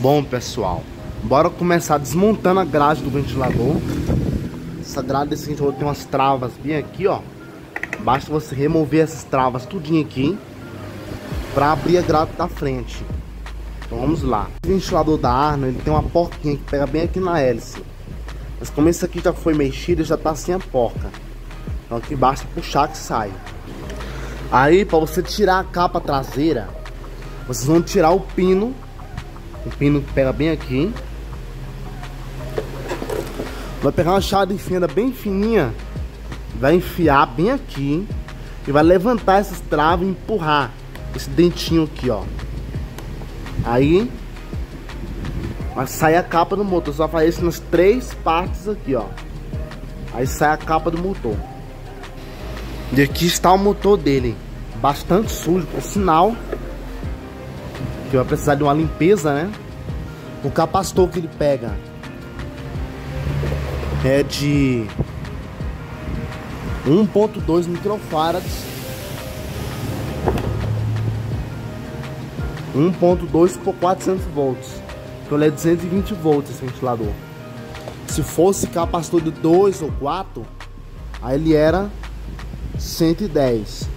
Bom, pessoal, bora começar desmontando a grade do ventilador. Essa grade desse ventilador tem umas travas bem aqui, ó. Basta você remover essas travas tudinho aqui para abrir a grade da frente. Então vamos lá. O ventilador da Arno, ele tem uma porquinha que pega bem aqui na hélice. Mas como esse aqui já foi mexido, já tá sem a porca. Então aqui basta puxar que sai. Aí, para você tirar a capa traseira, vocês vão tirar o pino. O pino que pega bem aqui. Vai pegar uma chave de fenda bem fininha, vai enfiar bem aqui e vai levantar essas travas e empurrar esse dentinho aqui, ó. Aí vai sair a capa do motor. Só faz isso nas três partes aqui, ó. Aí sai a capa do motor. E aqui está o motor dele, bastante sujo, por sinal que vai precisar de uma limpeza, né? O capacitor que ele pega é de 1.2 microfarads, 1.2 por 400 volts. Então ele é 220 volts esse ventilador. Se fosse capacitor de 2 ou 4, aí ele era 110.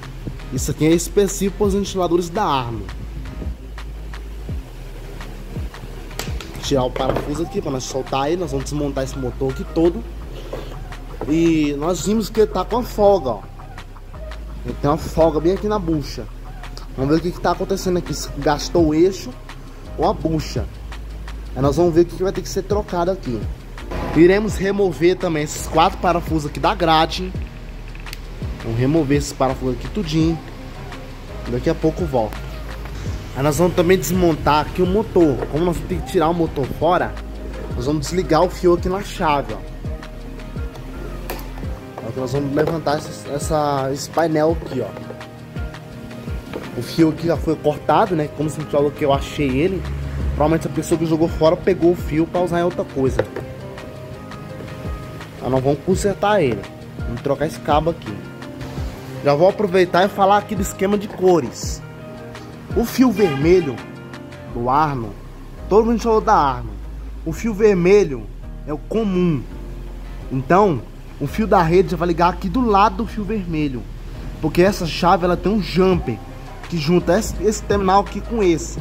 Isso aqui é específico para os ventiladores da Arno. Tirar o parafuso aqui para nós soltar ele. Nós vamos desmontar esse motor aqui todo. E nós vimos que ele tá com a folga, ó. Ele tem uma folga bem aqui na bucha. Vamos ver o que está acontecendo aqui, se gastou o eixo ou a bucha. Aí nós vamos ver o que vai ter que ser trocado aqui. Iremos remover também esses 4 parafusos aqui da grade. Vamos remover esses parafusos aqui tudinho. Daqui a pouco volto. Aí nós vamos também desmontar aqui o motor. Como nós vamos ter que tirar o motor fora, nós vamos desligar o fio aqui na chave, ó. Aqui nós vamos levantar esse painel aqui, ó. O fio aqui já foi cortado, né? Como você falou que eu achei ele, provavelmente a pessoa que jogou fora pegou o fio para usar em outra coisa. Então nós vamos consertar ele. Vamos trocar esse cabo aqui. Já vou aproveitar e falar aqui do esquema de cores. O fio vermelho do Arno, todo mundo falou da Arno. O fio vermelho é o comum. Então, o fio da rede já vai ligar aqui do lado do fio vermelho. Porque essa chave ela tem um jumper que junta esse terminal aqui com esse.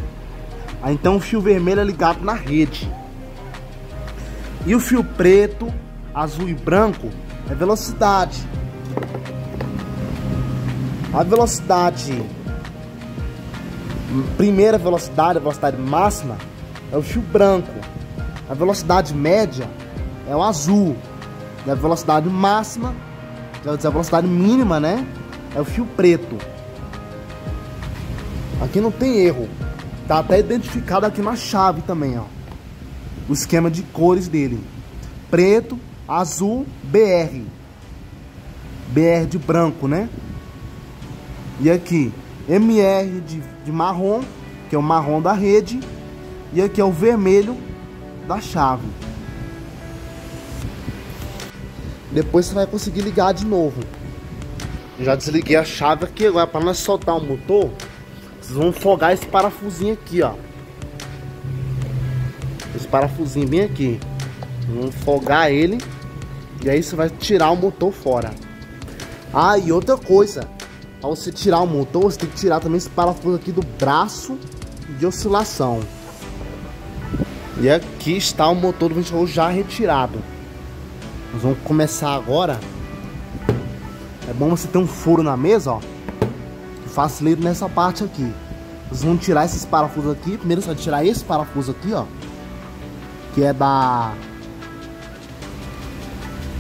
Aí, então o fio vermelho é ligado na rede. E o fio preto, azul e branco é velocidade. A velocidade, primeira velocidade, a velocidade máxima, é o fio branco. A velocidade média é o azul. E a velocidade máxima, quer dizer, a velocidade mínima, né, é o fio preto. Aqui não tem erro. Tá até identificado aqui na chave também, ó. O esquema de cores dele: preto, azul, BR. BR de branco, né? E aqui, MR de marrom, que é o marrom da rede. E aqui é o vermelho da chave. Depois você vai conseguir ligar de novo. Já desliguei a chave aqui. Agora, para nós soltar o motor, vocês vão folgar esse parafusinho aqui, ó. Esse parafusinho bem aqui. Vamos folgar ele. E aí você vai tirar o motor fora. Ah, e outra coisa. Para você tirar o motor, você tem que tirar também esse parafuso aqui do braço de oscilação. E aqui está o motor do ventilador já retirado. Nós vamos começar agora. É bom você ter um furo na mesa, ó, que facilita nessa parte aqui. Vocês vão tirar esses parafusos aqui. Primeiro você vai tirar esse parafuso aqui, ó, que é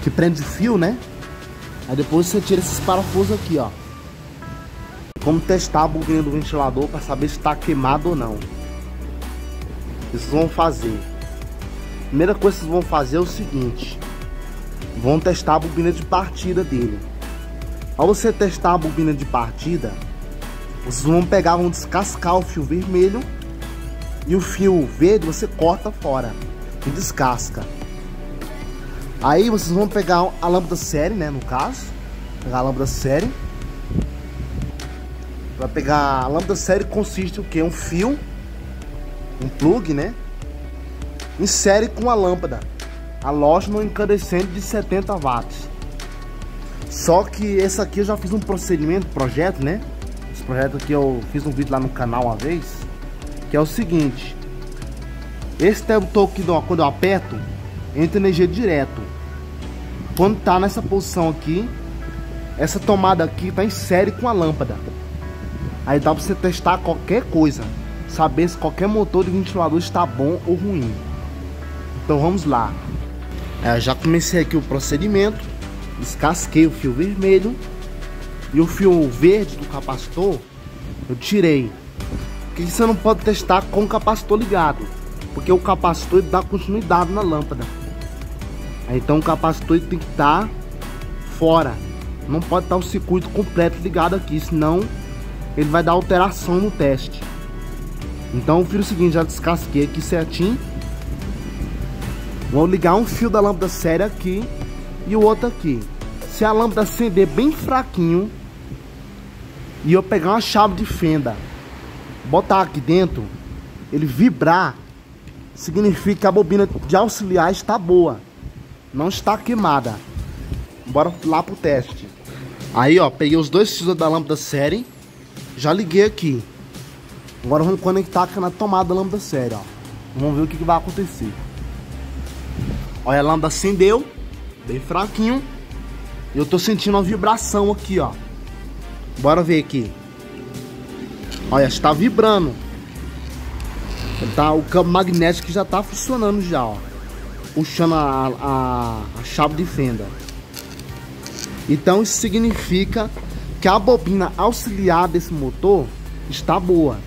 que prende o fio, né? Aí depois você tira esses parafusos aqui, ó. Vamos testar a bobina do ventilador para saber se está queimado ou não. O que vocês vão fazer? Primeira coisa que vocês vão fazer é o seguinte: vão testar a bobina de partida dele. Ao você testar a bobina de partida, vocês vão pegar, vão descascar o fio vermelho. E o fio verde você corta fora e descasca. Aí vocês vão pegar a lâmpada série, né, no caso. Pegar a lâmpada série. Vai pegar a lâmpada série, consiste o que? Um fio, um plug, né? insere com a lâmpada halógeno incandescente de 70 watts. Só que esse aqui eu já fiz um projeto, né? Esse projeto aqui eu fiz um vídeo lá no canal uma vez, que é o seguinte: esse interruptor aqui, quando eu aperto, entra energia direto. Quando tá nessa posição aqui, essa tomada aqui tá em série com a lâmpada. Aí dá pra você testar qualquer coisa, saber se qualquer motor de ventilador está bom ou ruim. Então vamos lá. Já comecei aqui o procedimento. Descasquei o fio vermelho e o fio verde do capacitor eu tirei. Porque você não pode testar com o capacitor ligado, porque o capacitor dá continuidade na lâmpada. Então o capacitor tem que estar fora, não pode estar o circuito completo ligado aqui, senão ele vai dar alteração no teste. Então eu fiz o seguinte, já descasquei aqui certinho. Vou ligar um fio da lâmpada séria aqui e o outro aqui. Se a lâmpada acender bem fraquinho e eu pegar uma chave de fenda, botar aqui dentro, ele vibrar, significa que a bobina de auxiliar está boa, não está queimada. Bora lá pro teste. Aí ó, peguei os dois fios da lâmpada série, já liguei aqui. Agora vamos conectar aqui na tomada da lâmpada série, ó. Vamos ver o que vai acontecer. Olha, a lâmpada acendeu, bem fraquinho. Eu tô sentindo uma vibração aqui, ó. Bora ver aqui. Olha, está vibrando. Tá, o cabo magnético já tá funcionando já, ó. Puxando a chave de fenda. Então isso significa que a bobina auxiliar desse motor está boa.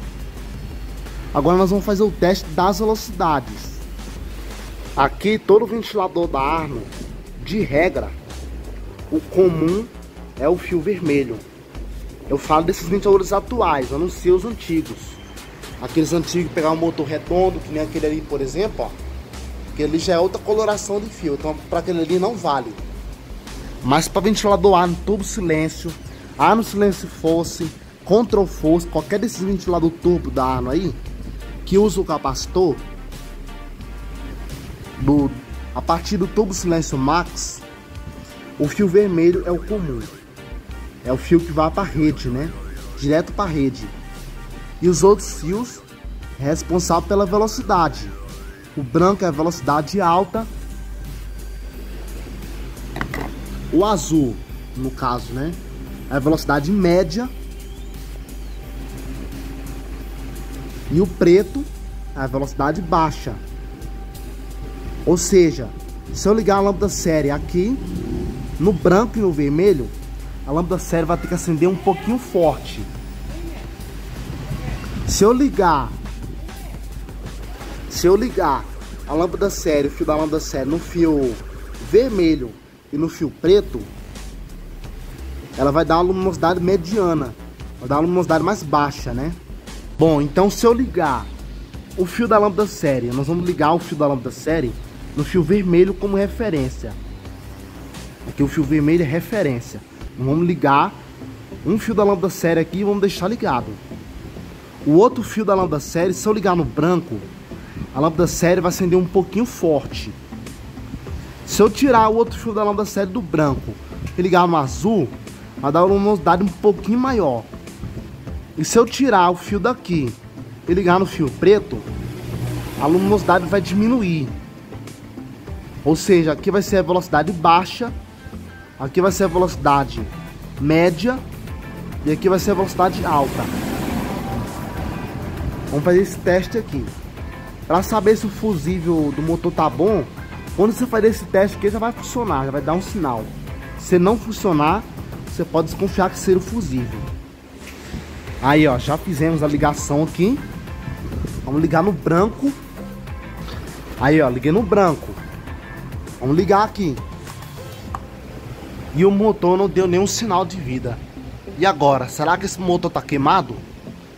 Agora nós vamos fazer o teste das velocidades. Aqui todo ventilador da Arno, de regra, o comum é o fio vermelho. Eu falo desses ventiladores atuais, eu não sei os antigos. Aqueles antigos pegar um motor redondo, que nem aquele ali, por exemplo, ó. Aquele ali já é outra coloração de fio, então para aquele ali não vale. Mas para ventilador Arno turbo silêncio, Arno silêncio force, control force, qualquer desses ventilador turbo da Arno aí, que usa o capacitor, a partir do turbo silêncio max, o fio vermelho é o comum. É o fio que vai para a rede, né? Direto para a rede. E os outros fios é responsável pela velocidade. O branco é a velocidade alta. O azul, no caso, né? É a velocidade média. E o preto é a velocidade baixa. Ou seja, se eu ligar a lâmpada série aqui, no branco e no vermelho, a lâmpada série vai ter que acender um pouquinho forte. Se eu ligar a lâmpada série, o fio da lâmpada série no fio vermelho e no fio preto, ela vai dar uma luminosidade mediana, vai dar uma luminosidade mais baixa, né? Bom, então se eu ligar o fio da lâmpada série, nós vamos ligar o fio da lâmpada série no fio vermelho como referência. Aqui o fio vermelho é referência. Vamos ligar um fio da lâmpada série aqui e vamos deixar ligado. O outro fio da lâmpada série, se eu ligar no branco, a lâmpada série vai acender um pouquinho forte. Se eu tirar o outro fio da lâmpada série do branco e ligar no azul, vai dar uma luminosidade um pouquinho maior. E se eu tirar o fio daqui e ligar no fio preto, a luminosidade vai diminuir. Ou seja, aqui vai ser a velocidade baixa, aqui vai ser a velocidade média e aqui vai ser a velocidade alta. Vamos fazer esse teste aqui. Para saber se o fusível do motor tá bom, quando você fazer esse teste aqui já vai funcionar, já vai dar um sinal. Se não funcionar, você pode desconfiar que seja o fusível. Aí ó, já fizemos a ligação aqui. Vamos ligar no branco. Aí ó, liguei no branco. Vamos ligar aqui. E o motor não deu nenhum sinal de vida. E agora, será que esse motor tá queimado?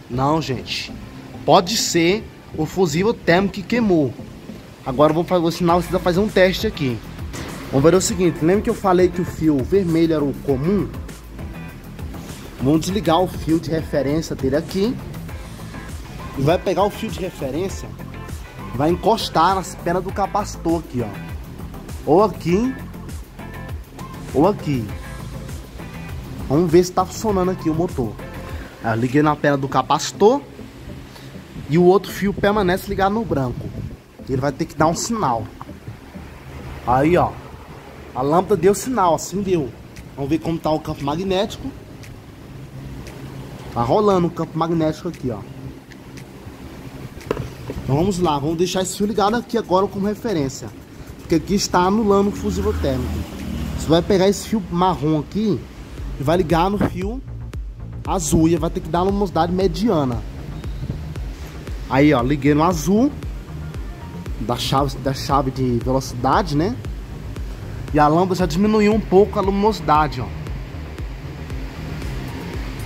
Não, gente. Pode ser o fusível térmico que queimou. Agora vamos fazer o sinal, precisa fazer um teste aqui. Vamos ver o seguinte, lembra que eu falei que o fio vermelho era o comum? Vamos desligar o fio de referência dele aqui. E vai pegar o fio de referência vai encostar nas pernas do capacitor aqui, ó. Ou aqui, ou aqui. Vamos ver se tá funcionando aqui o motor. Aí eu liguei na perna do capacitor e o outro fio permanece ligado no branco. Ele vai ter que dar um sinal. Aí, ó, a lâmpada deu sinal, assim deu. Vamos ver como tá o campo magnético. Tá rolando o campo magnético aqui, ó. Então vamos lá, vamos deixar esse fio ligado aqui agora como referência, porque aqui está anulando o fusível térmico. Você vai pegar esse fio marrom aqui e vai ligar no fio azul e vai ter que dar uma luminosidade mediana. Aí, ó, liguei no azul da chave de velocidade, né? E a lâmpada já diminuiu um pouco a luminosidade, ó.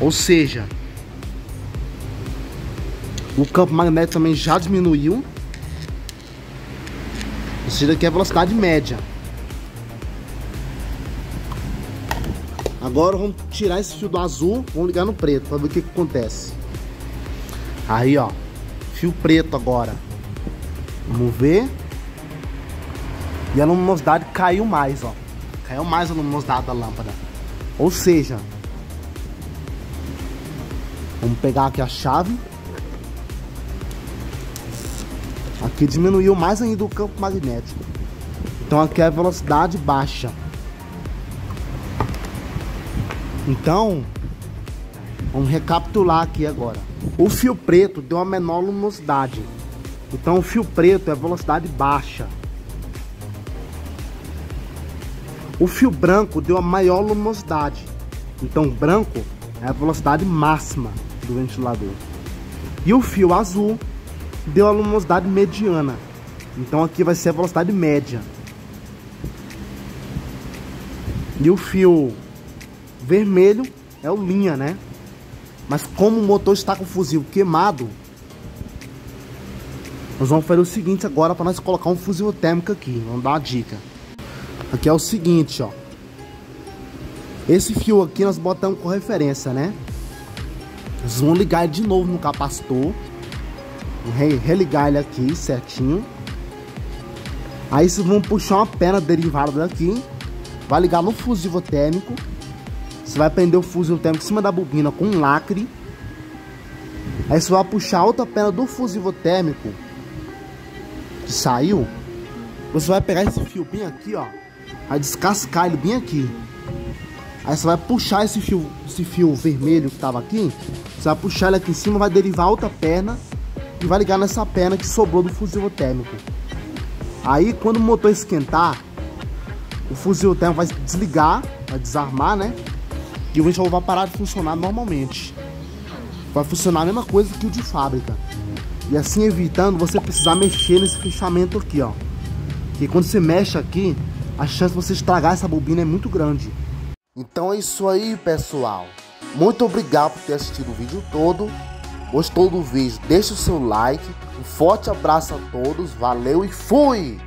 Ou seja, o campo magnético também já diminuiu. Ou seja, aqui é a velocidade média. Agora vamos tirar esse fio do azul, vamos ligar no preto para ver o que acontece. Aí, ó, fio preto agora. Vamos ver. E a luminosidade caiu mais, ó. Caiu mais a luminosidade da lâmpada. Ou seja, vamos pegar aqui a chave. Aqui diminuiu mais ainda o campo magnético. Então aqui é a velocidade baixa. Então, vamos recapitular aqui agora. O fio preto deu uma menor luminosidade. Então o fio preto é a velocidade baixa. O fio branco deu a maior luminosidade. Então o branco é a velocidade máxima do ventilador. E o fio azul deu a luminosidade mediana. Então aqui vai ser a velocidade média. E o fio vermelho é o linha, né? Mas como o motor está com o fusível queimado, nós vamos fazer o seguinte agora para nós colocar um fusível térmico aqui. Vamos dar uma dica. Aqui é o seguinte, ó. Esse fio aqui nós botamos com referência, né? Nós vamos ligar ele de novo no capacitor. Religar ele aqui certinho. Aí vocês vão puxar uma perna derivada daqui. Vai ligar no fusível térmico. Você vai prender o fusível térmico em cima da bobina com um lacre. Aí você vai puxar a outra perna do fusível térmico que saiu. Você vai pegar esse fio bem aqui, ó. Vai descascar ele bem aqui. Aí você vai puxar esse fio vermelho que tava aqui. Você vai puxar ele aqui em cima, vai derivar a outra perna e vai ligar nessa perna que sobrou do fusível térmico. Aí quando o motor esquentar, o fusível térmico vai desligar, vai desarmar, né? E o ventilador vai parar de funcionar normalmente. Vai funcionar a mesma coisa que o de fábrica. E assim evitando você precisar mexer nesse fechamento aqui, ó. Porque quando você mexe aqui, a chance de você estragar essa bobina é muito grande. Então é isso aí, pessoal. Muito obrigado por ter assistido o vídeo todo. Gostou do vídeo? Deixe o seu like. Um forte abraço a todos. Valeu e fui!